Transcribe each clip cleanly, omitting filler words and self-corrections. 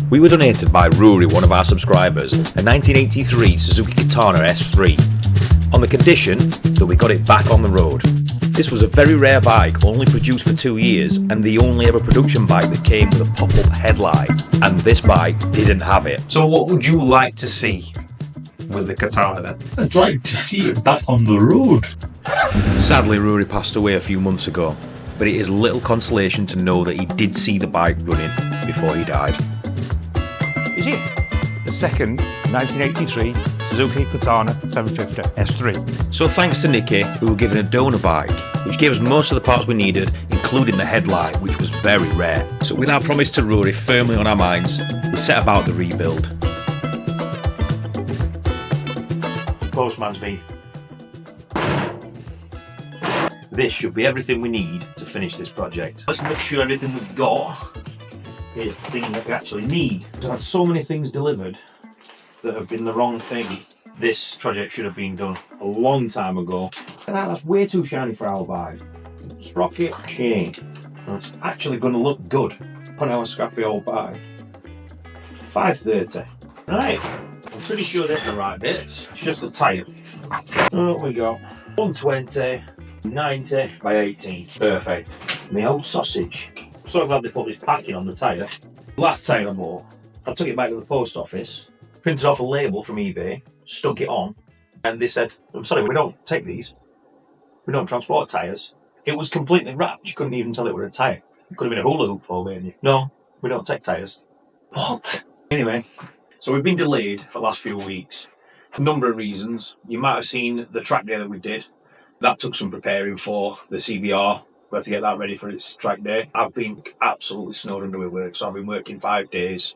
We were donated by Rory, one of our subscribers, a 1983 Suzuki Katana S3, on the condition that we got it back on the road. This was a very rare bike, only produced for 2 years, and the only ever production bike that came with a pop-up headlight, and this bike didn't have it. So what would you like to see with the Katana then? I'd like to see it back on the road. Sadly, Rory passed away a few months ago, but it is little consolation to know that he did see the bike running before he died. Is it the second 1983 Suzuki Katana 750 S3? So thanks to Nicky, who were given a donor bike, which gave us most of the parts we needed, including the headlight, which was very rare. So with our promise to Rory firmly on our minds, we set about the rebuild. Postman's bee. This should be everything we need to finish this project. Let's make sure everything we've got is the thing that we actually need. I've had so many things delivered that have been the wrong thing. This project should have been done a long time ago. That's way too shiny for our bike. Sprocket, chain. It's actually going to look good on our scrappy old bike. 530. Right, I'm pretty sure that's the right bits. It's just the tyre. Oh, we got 120, 90 by 18. Perfect. My old sausage. So glad they put this packing on the tyre. Last tyre I bought, I took it back to the post office, printed off a label from eBay, stuck it on, and they said, I'm sorry, we don't take these. We don't transport tyres. It was completely wrapped. You couldn't even tell it was a tyre. It could have been a hula hoop for you. No, we don't take tyres. What? Anyway, so we've been delayed for the last few weeks. A number of reasons. You might have seen the track day that we did. That took some preparing for the CBR. We had to get that ready for its track day. I've been absolutely snowed under with work, so I've been working 5 days,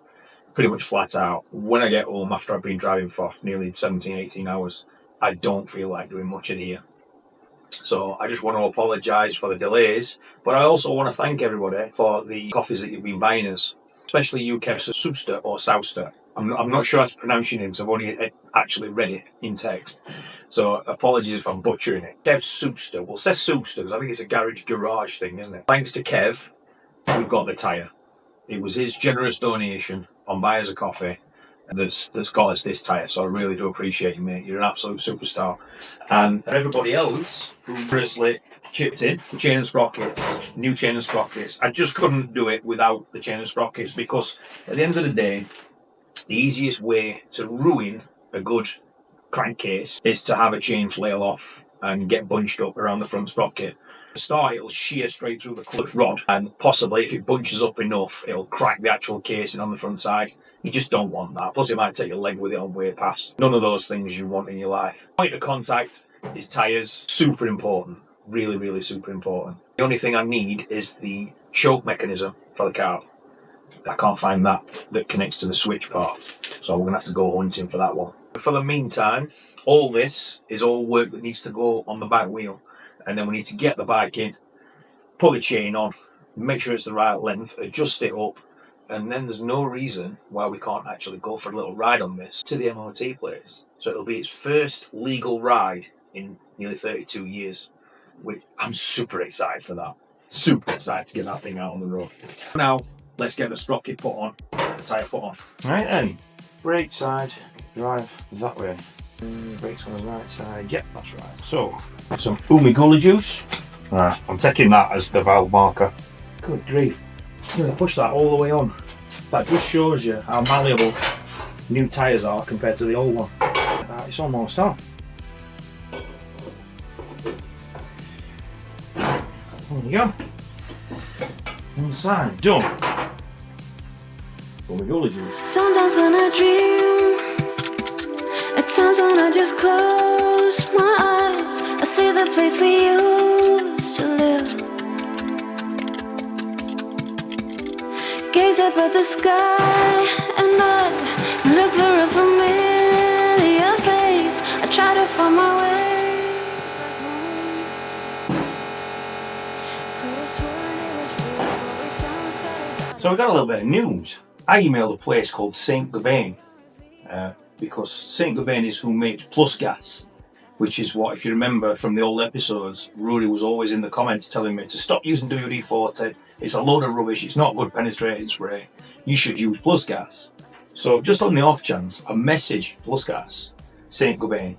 pretty much flat out. When I get home after I've been driving for nearly 17, 18 hours, I don't feel like doing much in here. So I just want to apologise for the delays, but I also want to thank everybody for the coffees that you've been buying us, especially you, Kev Subster or Souster. I'm not sure how to pronounce your name because I've only actually read it in text. So apologies if I'm butchering it. Kev Subster. Well, it says Subster because I think it's a garage thing, isn't it? Thanks to Kev, we've got the tyre. It was his generous donation on Buy Us a Coffee that's got us this tyre. So I really do appreciate you, mate. You're an absolute superstar. And everybody else who personally chipped in, the chain and sprockets, new chain and sprockets. I just couldn't do it without the chain and sprockets because at the end of the day, the easiest way to ruin a good crankcase is to have a chain flail off and get bunched up around the front sprocket. To start, it'll shear straight through the clutch rod, and possibly if it bunches up enough, it'll crack the actual casing on the front side. You just don't want that. Plus, it might take your leg with it on way past. None of those things you want in your life. Point of contact is tyres. Super important. Really, really super important. The only thing I need is the choke mechanism for the car. I can't find that connects to the switch part, so we're going to have to go hunting for that one. For the meantime, all this is all work that needs to go on the back wheel, and then we need to get the bike in, put the chain on, make sure it's the right length, adjust it up, and then there's no reason why we can't actually go for a little ride on this to the MOT place. So it'll be its first legal ride in nearly 32 years, which I'm super excited for that. Super excited to get that thing out on the road. Now, let's get the sprocket put on, the tyre put on. Right then, brake side, drive that way. Brakes on the right side, yep, that's right. So, some Umi Gully juice. Right, I'm taking that as the valve marker. Good grief, I'm going to push that all the way on. That just shows you how malleable new tyres are compared to the old one. Right, it's almost on. There you go. Inside, done. Umi Gully juice. Sometimes when I dream, at times when I just close my eyes, I see the place we used to live. Gaze up at the sky and I look for a familiar face. I try to find my way back home. So we got a little bit of news. I emailed a place called Saint Gobain because Saint Gobain is who makes Plus Gas, which is what, if you remember from the old episodes, Rory was always in the comments telling me to stop using WD-40. It's a load of rubbish. It's not good penetrating spray. you should use Plus Gas. So just on the off chance, I messaged Plus Gas, St. Gobain,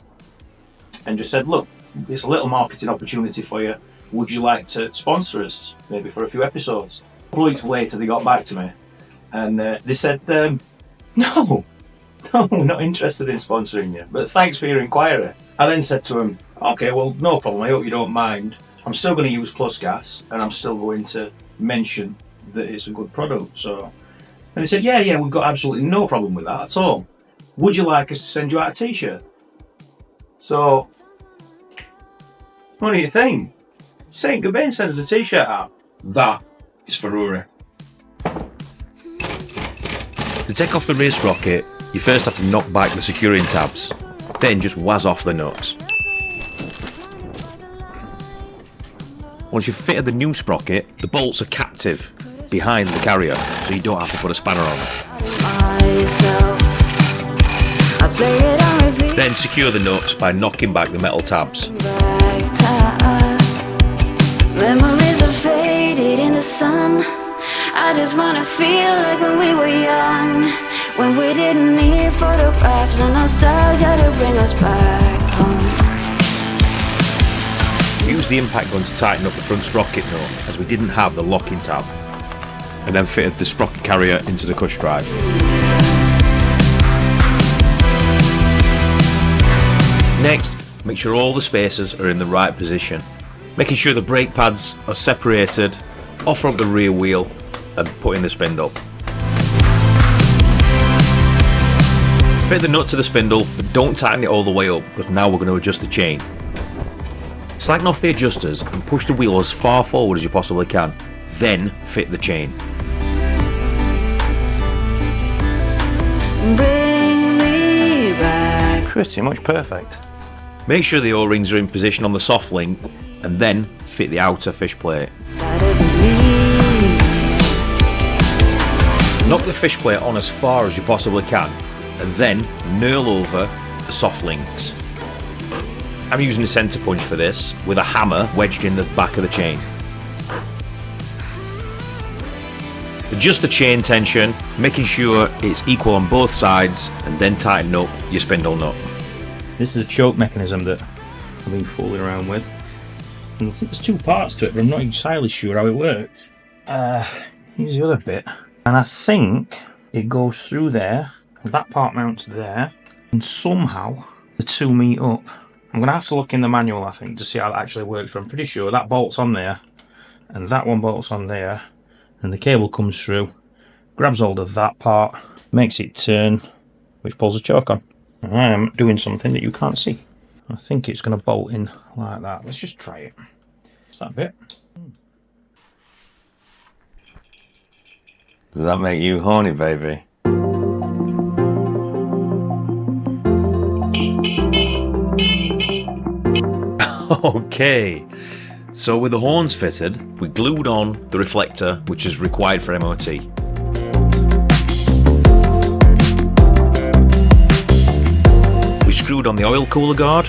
and just said, look, it's a little marketing opportunity for you. Would you like to sponsor us, maybe for a few episodes? A couple of weeks later, they got back to me, and they said, no, not interested in sponsoring you, but thanks for your inquiry. I then said to him, okay, well, no problem, I hope you don't mind. I'm still going to use Plus Gas, and I'm still going to mention that it's a good product. So, and they said, yeah, we've got absolutely no problem with that at all. Would you like us to send you out a t-shirt? So, what do you think? St. Gobain sends a t-shirt out. That is Ferrari. To take off the rear sprocket, you first have to knock back the securing tabs, then just waz off the nuts. Once you've fitted the new sprocket, the bolts are captive behind the carrier, so you don't have to put a spanner on. Then secure the nuts by knocking back the metal tabs. Memories are faded in the sun. I just wanna feel like when we were young, when we didn't need photographs and nostalgia to bring us back home. Use the impact gun to tighten up the front sprocket nut, as we didn't have the locking tab, and then fitted the sprocket carrier into the cush drive. Next, make sure all the spacers are in the right position, making sure the brake pads are separated, off from the rear wheel and putting the spindle. Fit the nut to the spindle, but don't tighten it all the way up, because now we're going to adjust the chain. Slacken off the adjusters and push the wheel as far forward as you possibly can, then fit the chain. Bring me back. Pretty much perfect. Make sure the O-rings are in position on the soft link, and then fit the outer fish plate. Knock the fish plate on as far as you possibly can, and then knurl over the soft links. I'm using a centre punch for this, with a hammer wedged in the back of the chain. Adjust the chain tension, making sure it's equal on both sides, and then tighten up your spindle nut. This is a choke mechanism that I've been fooling around with. And I think there's two parts to it, but I'm not entirely sure how it works. Here's the other bit. And I think it goes through there, and that part mounts there, and somehow the two meet up. I'm going to have to look in the manual, I think, to see how that actually works, but I'm pretty sure that bolt's on there, and that one bolt's on there, and the cable comes through, grabs hold of that part, makes it turn, which pulls the choke on. And I am doing something that you can't see. I think it's going to bolt in like that. Let's just try it. It's that bit. Does that make you horny, baby? Okay, so with the horns fitted, we glued on the reflector, which is required for MOT. We screwed on the oil cooler guard.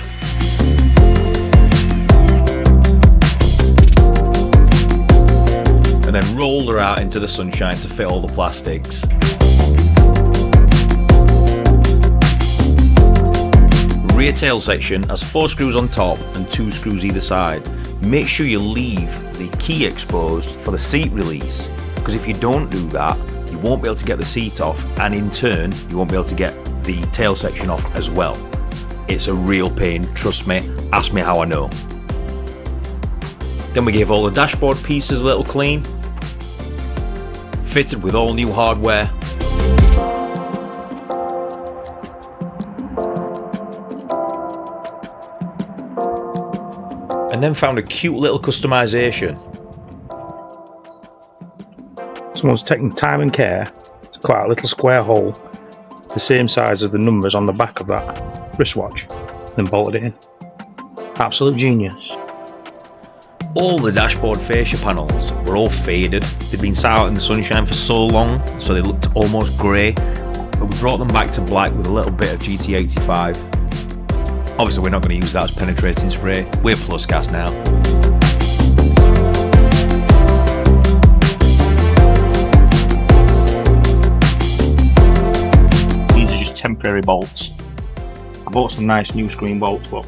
And then rolled her out into the sunshine to fit all the plastics. Rear tail section has 4 screws on top and 2 screws either side. Make sure you leave the key exposed for the seat release, because if you don't do that, you won't be able to get the seat off, and in turn you won't be able to get the tail section off as well. It's a real pain, trust me, ask me how I know. Then we gave all the dashboard pieces a little clean, fitted with all new hardware. And then found a cute little customization. Someone's taken time and care to cut out a little square hole the same size as the numbers on the back of that wristwatch, then bolted it in. Absolute genius. All the dashboard fascia panels were all faded. They'd been sat out in the sunshine for so long, so they looked almost grey, but we brought them back to black with a little bit of GT85. Obviously we're not going to use that as penetrating spray, we're Plus Gas now. temporary bolts. I bought some nice new screen bolts, but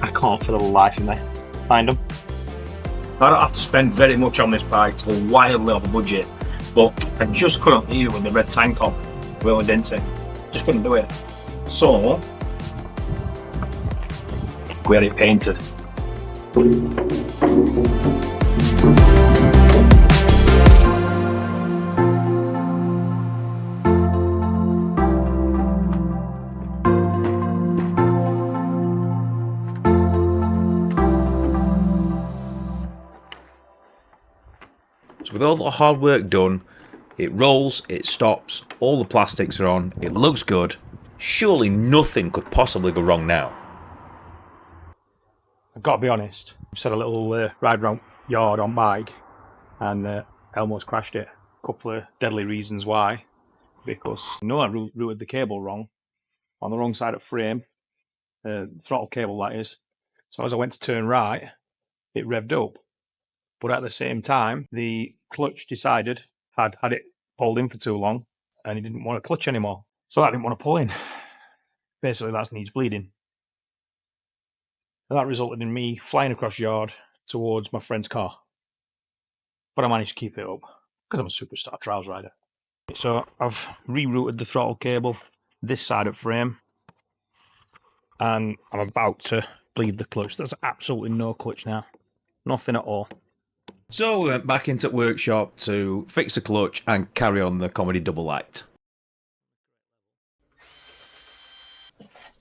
I can't for the life of me find them. I don't have to spend very much on this bike to go wildly over budget, but I just couldn't leave it with the red tank on, Will and Dempsey. Just couldn't do it. So we had it painted. So with all the hard work done, it rolls, it stops, all the plastics are on, it looks good. Surely nothing could possibly go wrong now. I've got to be honest, I've had a little ride around yard on bike and I almost crashed it. A couple of deadly reasons why. Because I know I routed the cable wrong, on the wrong side of frame, throttle cable that is. So as I went to turn right, it revved up. But at the same time, the clutch decided, had it pulled in for too long, and it didn't want to clutch anymore. So that didn't want to pull in. Basically, that needs bleeding. And that resulted in me flying across yard towards my friend's car. But I managed to keep it up, because I'm a superstar trials rider. So I've rerouted the throttle cable this side of frame, and I'm about to bleed the clutch. There's absolutely no clutch now. Nothing at all. So we went back into the workshop to fix the clutch and carry on the comedy double act.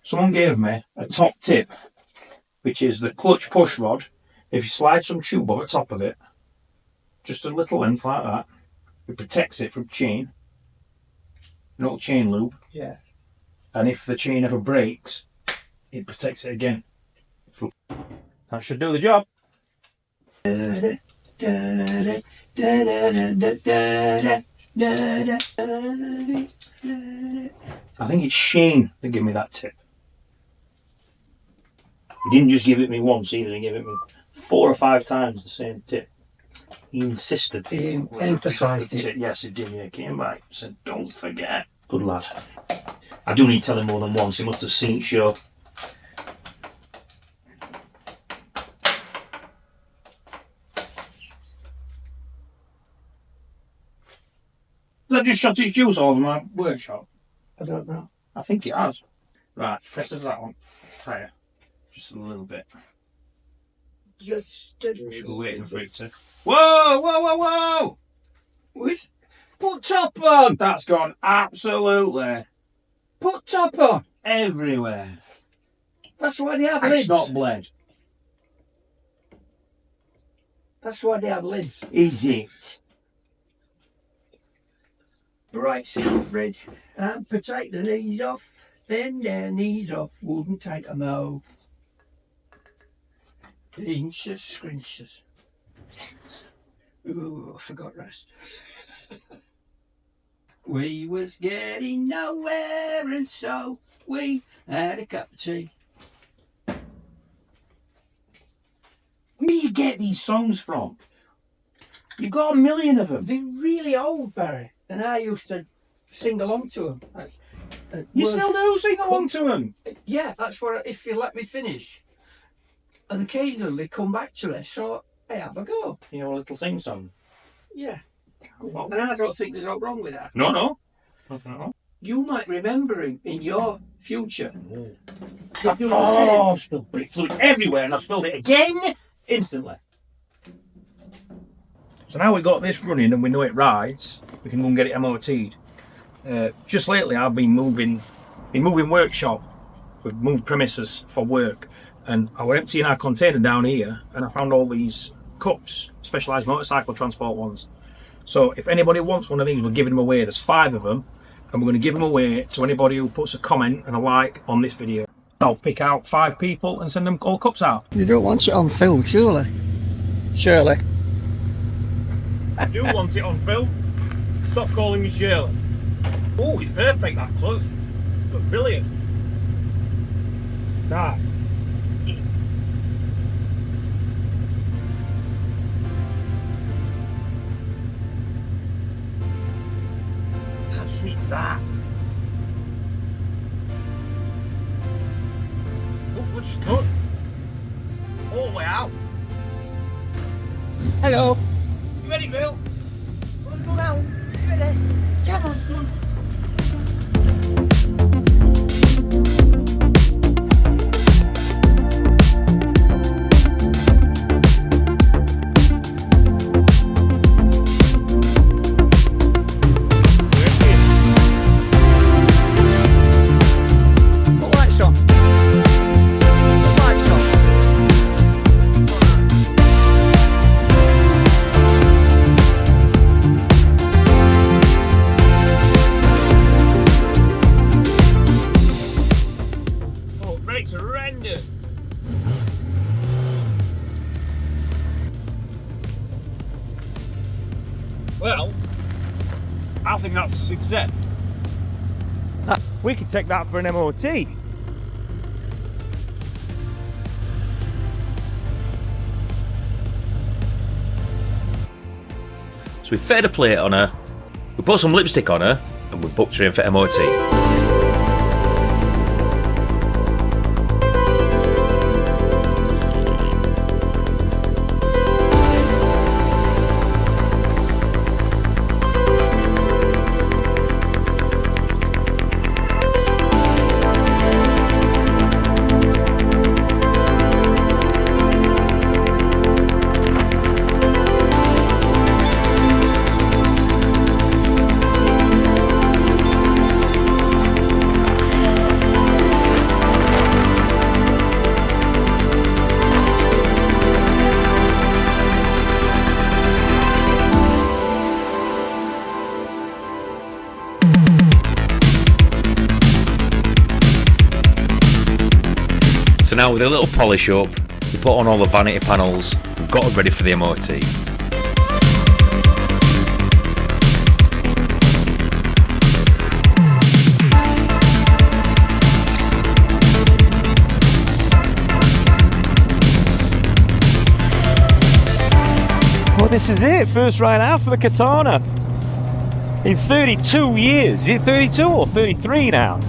Someone gave me a top tip, which is the clutch push rod. If you slide some tube over the top of it, just a little length like that, it protects it from chain. An old chain loop. Yeah. And if the chain ever breaks, it protects it again. That should do the job. I think it's Shane that gave me that tip. He didn't just give it me once either, he gave it me 4 or 5 times the same tip. He insisted. He emphasised it. Yes, he did. Yeah, came back, said, "Don't forget." Good lad. I do need telling more than once. He must have seen it show. Has that just shot its juice all over my workshop? I don't know. I think it has. Right, presses that one. Tyre. Just a little bit. Just We're waiting for it to. Whoa, whoa, whoa, whoa! with put top on. That's gone absolutely Put top on. everywhere. That's why they have And lids. it's not bled. That's why they have lids. Is it? Bright seal fridge. And take the knees off. Then their knees off. Wouldn't take a mo. Pinches, scrunches. Ooh, I forgot rest. We was getting nowhere, and so we had a cup of tea. Where do you get these songs from? You've got a million of them. They're really old, Barry, and I used to sing along to them. You still do sing along to them. Yeah, that's what. If you let me finish, and occasionally come back to it. So hey, have a go. You know, a little sing song. Yeah, and I don't think there's nothing wrong with that. No. Nothing at all. You might remember him in your future. Oh, I've spilled brick fluid everywhere, and I've spilled it again instantly. So now we've got this running and we know it rides, we can go and get it MOT'd. Just lately I've been moving workshop. We've moved premises for work, and I was emptying our container down here and I found all these cups, specialised motorcycle transport ones. So if anybody wants one of these, we're giving them away. There's 5 of them, and we're going to give them away to anybody who puts a comment and a like on this video. I'll pick out 5 people and send them all cups out. You don't want it on film, surely? Surely. I do want it on film. Stop calling me Shirley. Oh, it's perfect, that close. But brilliant. That. How sweet's that? Understood. All the way out. Hello. You ready, Bill? Want to go round? You ready? Come on, son. Put lights on. Put lights on. Oh, brakes are rendered. Well, I think that's a success. We could take that for an MOT. So we fitted a plate on her, we put some lipstick on her, and we booked her in for MOT. So now with a little polish up, we put on all the vanity panels, we've got it ready for the MOT. Well, this is it, first ride out for the Katana. In 32 years, is it 32 or 33 now?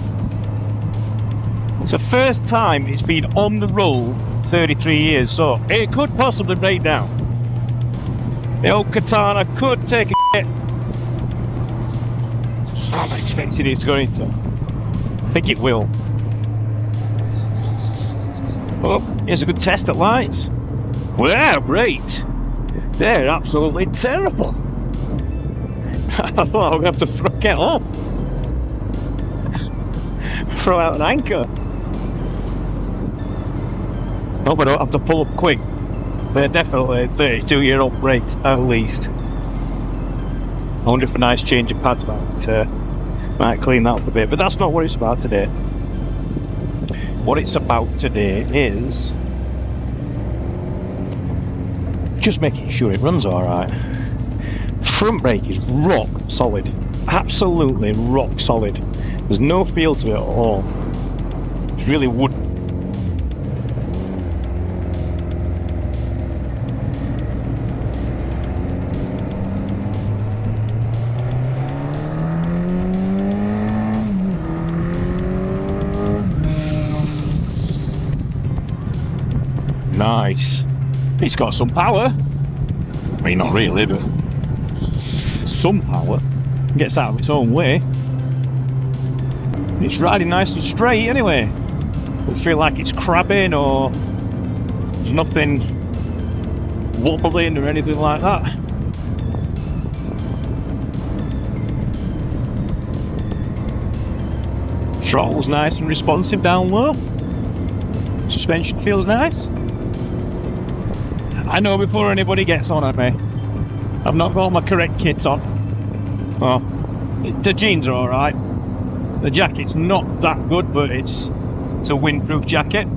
It's the first time it's been on the road 33 years, so it could possibly break down. The old Katana could take a hit. I'm expecting it to go into. I think it will. Oh, here's a good test at lights. Wow, great. They're absolutely terrible. I thought I would have to get up. Throw out an anchor. Hope I don't have to pull up quick. They're definitely 32-year-old brakes at least. I wonder if a nice change of pads might clean that up a bit, but that's not what it's about today. What it's about today is just making sure it runs alright. Front brake is rock solid. Absolutely rock solid. There's no feel to it at all. It's really wooden. Nice. It's got some power. I mean, not really, but some power. It gets out of its own way. It's riding nice and straight anyway. Doesn't feel like it's crabbing or there's nothing wobbling or anything like that. Throttle's nice and responsive down low. Suspension feels nice. I know before anybody gets on at me, I've not got my correct kits on. Oh, the jeans are alright. The jacket's not that good, but it's a windproof jacket.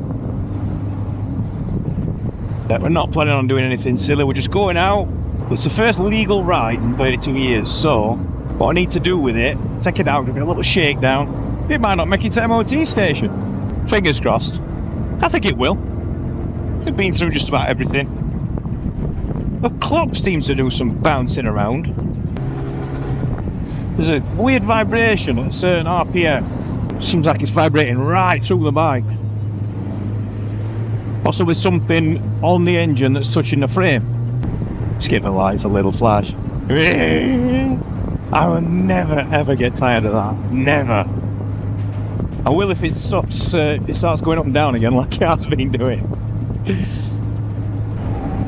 Yeah, we're not planning on doing anything silly, we're just going out. It's the first legal ride in 32 years, so what I need to do with it, take it out, give it a little shakedown. It might not make it to MOT station. Fingers crossed. I think it will. We've been through just about everything. The clock seems to do some bouncing around. There's a weird vibration at a certain RPM. Seems like it's vibrating right through the bike. Possibly something on the engine that's touching the frame. Skip the lights, a little flash. I will never ever get tired of that. Never. I will if it stops. It starts going up and down again, like it has been doing.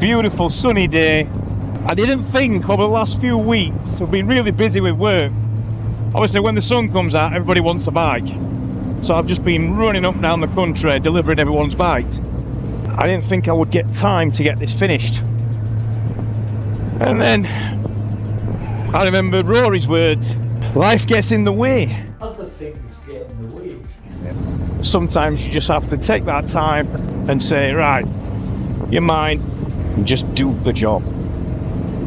Beautiful sunny day. I didn't think over the last few weeks. I've been really busy with work. Obviously, when the sun comes out, everybody wants a bike. So I've just been running up and down the country, delivering everyone's bikes. I didn't think I would get time to get this finished. And then I remembered Rory's words. Life gets in the way. Other things get in the way. Sometimes you just have to take that time and say, right, you're mine, and just do the job.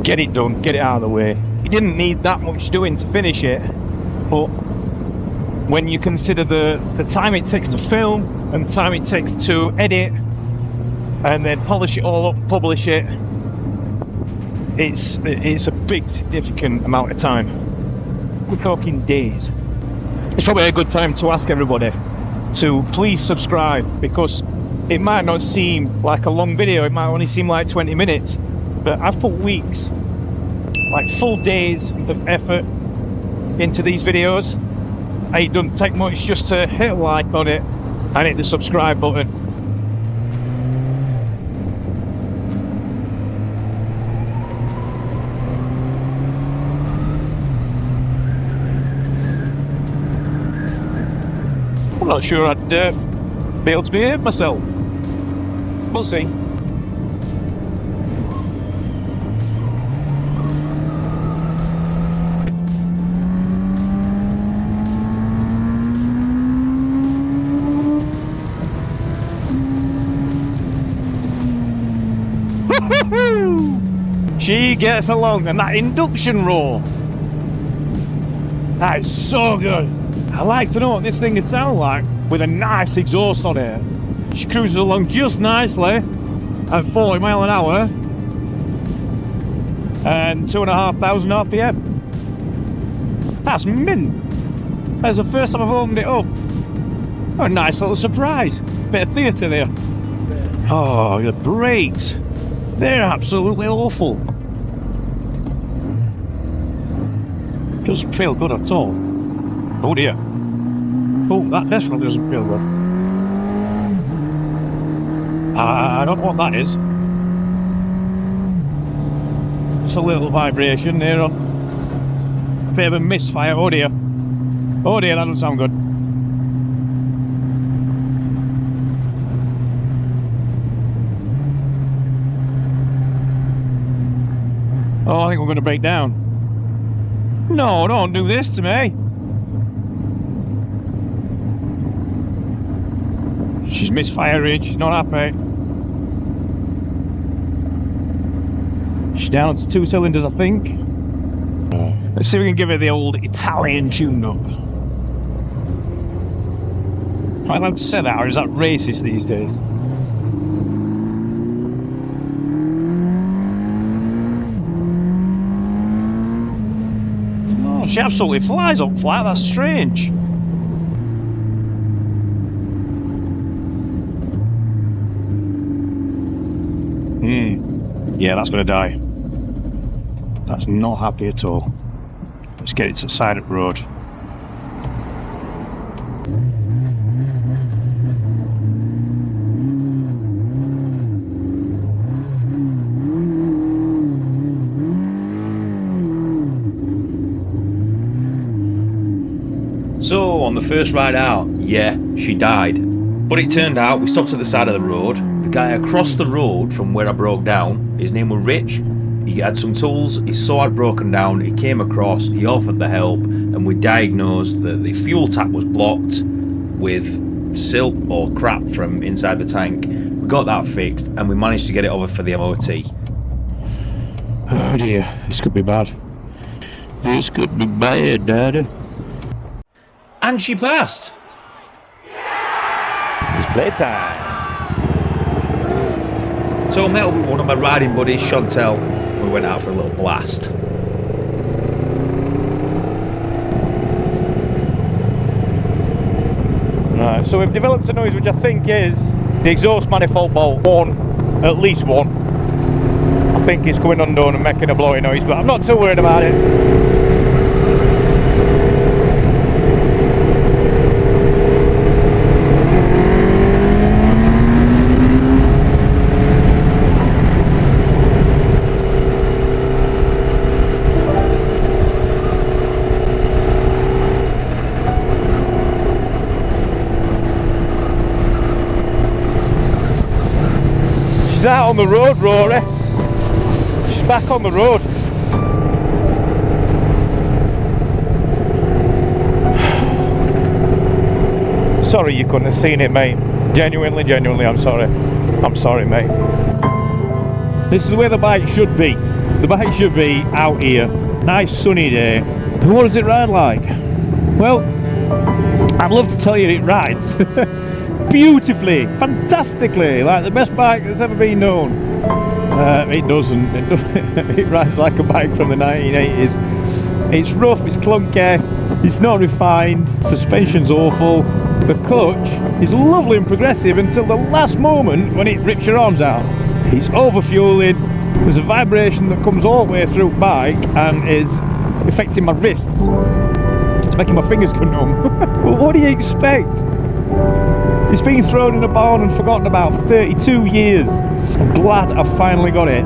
Get it done, get it out of the way. You didn't need that much doing to finish it, but when you consider the time it takes to film and the time it takes to edit and then polish it all up, publish it, it's a big significant amount of time. We're talking days. It's probably a good time to ask everybody to please subscribe, because it might not seem like a long video, it might only seem like 20 minutes, but I've put weeks, like full days of effort into these videos. It doesn't take much just to hit a like on it and hit the subscribe button. I'm not sure I'd be able to behave myself. We'll see. She gets along, and that induction roar, that is so good. I like to know what this thing would sound like with a nice exhaust on it. She cruises along just nicely at 40 mile an hour and 2,500 RPM. That's mint. That's the first time I've opened it up. Oh, a nice little surprise. Bit of theatre there. Oh, the brakes. They're absolutely awful. Doesn't feel good at all. Oh dear. Oh, that definitely doesn't feel good. I don't know what that is. It's a little vibration there on. A bit of a misfire. Oh dear. Oh dear, that doesn't sound good. Oh, I think we're going to break down. No, don't do this to me. She's misfiring, she's not happy. She's down to 2 cylinders, I think. Let's see if we can give her the old Italian tune-up. Am I allowed to say that, or is that racist these days? Oh, she absolutely flies up flat, that's strange. Yeah, that's going to die. That's not happy at all. Let's get it to the side of the road. So, on the first ride out, yeah, she died. But it turned out we stopped at the side of the road. The guy across the road from where I broke down, his name was Rich. He had some tools, his saw had broken down, he came across, he offered the help, and we diagnosed that the fuel tap was blocked with silt or crap from inside the tank. We got that fixed and we managed to get it over for the MOT. Oh dear, this could be bad. This could be bad, Daddy. And she passed! It's playtime. So I met up with one of my riding buddies, Chantel, and we went out for a little blast. Right, so we've developed a noise which I think is The exhaust manifold bolt, at least one. I think it's coming undone and making a blowing noise, but I'm not too worried about it. She's out on the road, Rory. She's back on the road. Sorry you couldn't have seen it, mate. Genuinely, I'm sorry. I'm sorry, mate. This is where the bike should be. The bike should be out here. Nice sunny day. And what does it ride like? Well, I'd love to tell you it rides beautifully, fantastically, like the best bike that's ever been known. It doesn't. It rides like a bike from the 1980s. It's rough, it's clunky, it's not refined, suspension's awful. The clutch is lovely and progressive until the last moment when it rips your arms out. It's overfueling, there's a vibration that comes all the way through the bike and is affecting my wrists. It's making my fingers go numb. Well, what do you expect? It's been thrown in a barn and forgotten about for 32 years. I'm glad I finally got it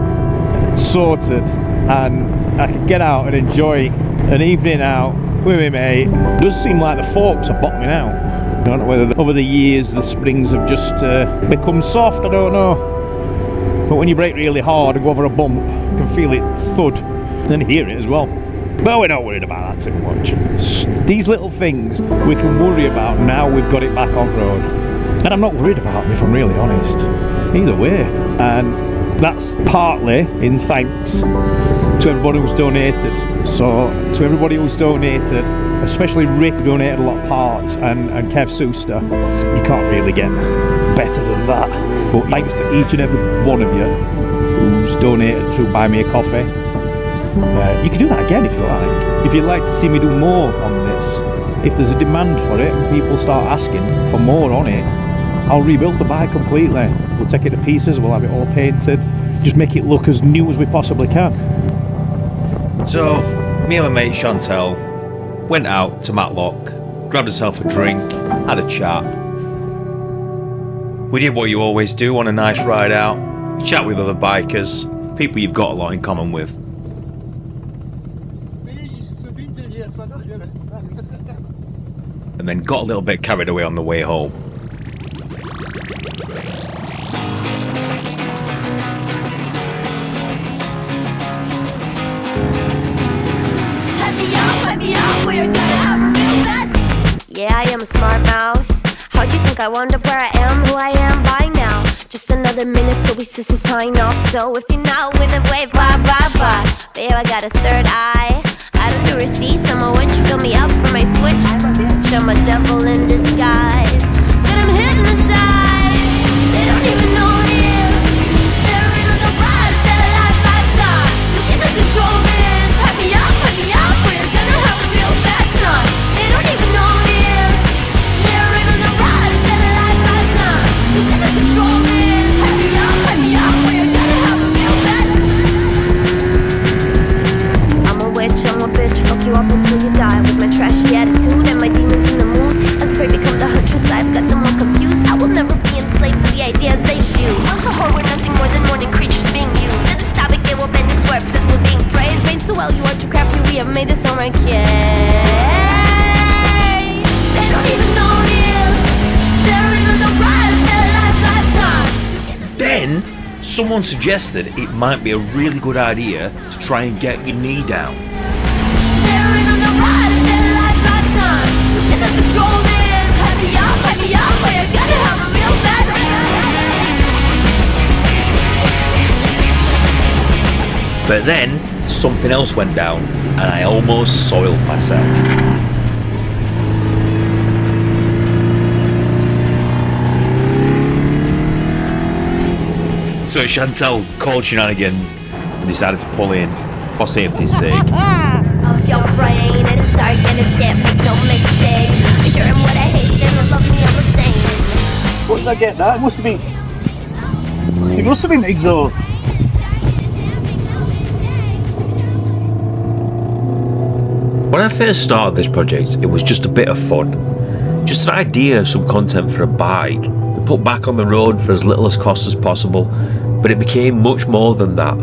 sorted and I can get out and enjoy an evening out with my mate. It does seem like the forks are bottoming out. I don't know whether over the years the springs have just become soft, I don't know. But when you brake really hard and go over a bump, you can feel it thud and hear it as well. But we're not worried about that too much. These little things we can worry about now we've got it back on road. And I'm not worried about them if I'm really honest. Either way. And that's partly in thanks to everybody who's donated. So to everybody who's donated, especially Rick donated a lot of parts and Kev Suster, you can't really get better than that. But thanks to each and every one of you who's donated through Buy Me a Coffee. You can do that again if you like. If you'd like to see me do more on this, if there's a demand for it and people start asking for more on it, I'll rebuild the bike completely. We'll take it to pieces, we'll have it all painted, just make it look as new as we possibly can. So, me and my mate Chantel went out to Matlock, grabbed herself a drink, had a chat. We did what you always do on a nice ride out, chat with other bikers, people you've got a lot in common with. And then got a little bit carried away on the way home. Yeah, I am a smart mouth. How'd you think I wound up where I am, who I am by now? Just another minute till we sisters sign off. So if you're not winning, wave bye bye bye. Babe, I got a third eye. I don't do receipts, I'm a winch, fill me up for my switch. I'm a devil in disguise, but I'm hypnotized. They don't even know what it is. They're in on the ride of their life lifetime. Look at the control is. Hype me up, we're gonna have a real bad time. They don't even know what it is. They're in on the ride of their life lifetime. Look at the control is. Hype me up, we're gonna have a real bad time. I'm a witch, I'm a bitch, fuck you up until you die. With my trashy attitude and my demons in the mood. As prey become the huntress, I've got them all confused. I will never be enslaved to the ideas they fuse. Once a whore, we're nothing more than morning creatures being used. In this topic, they will bend and swerve since we're being praised. Made so well, you are too crafty, we have made this homework, yay. They don't even know what it is. They're in on the ride of their life lifetime. Then, someone suggested it might be a really good idea to try and get your knee down. They're in on the ride of their life lifetime. Look at the control is. Hype me up, we're gonna have a real bad time. But then, something else went down, and I almost soiled myself. So Chantel called shenanigans and decided to pull in for safety's sake. Of your brain, and it's dark and it's damp, make no mistake. I sure am what I hate, they don't love me all the same. What did I get that? It must have been exhaust. When I first started this project, it was just a bit of fun. Just an idea of some content for a bike to put back on the road for as little as cost as possible, but it became much more than that.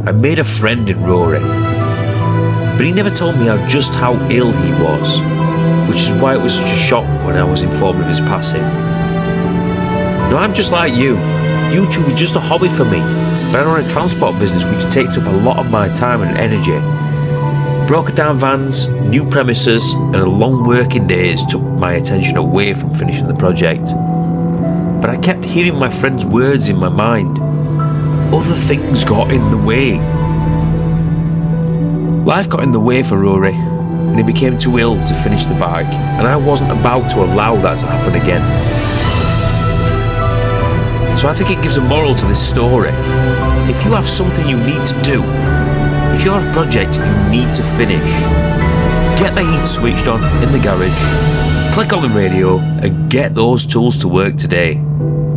I made a friend in Rory, but he never told me just how ill he was, which is why it was such a shock when I was informed of his passing. Now I'm just like you. YouTube is just a hobby for me, but I run a transport business which takes up a lot of my time and energy. Broken down vans, new premises and long working days took my attention away from finishing the project. But I kept hearing my friend's words in my mind. Other things got in the way. Life got in the way for Rory, and he became too ill to finish the bike, and I wasn't about to allow that to happen again. So I think it gives a moral to this story. If you have something you need to do, if you have a project you need to finish, get the heat switched on in the garage, click on the radio and get those tools to work today.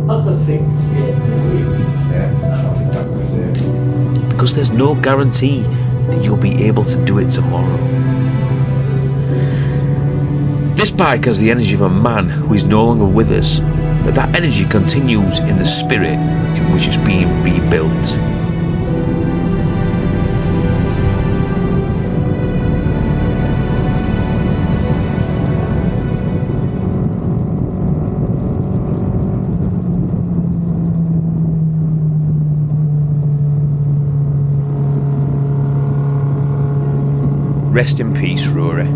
Other things get in the way. Yeah, I know exactly the same. Because there's no guarantee that you'll be able to do it tomorrow. This bike has the energy of a man who is no longer with us, but that energy continues in the spirit in which it's being rebuilt. Rest in peace, Rory.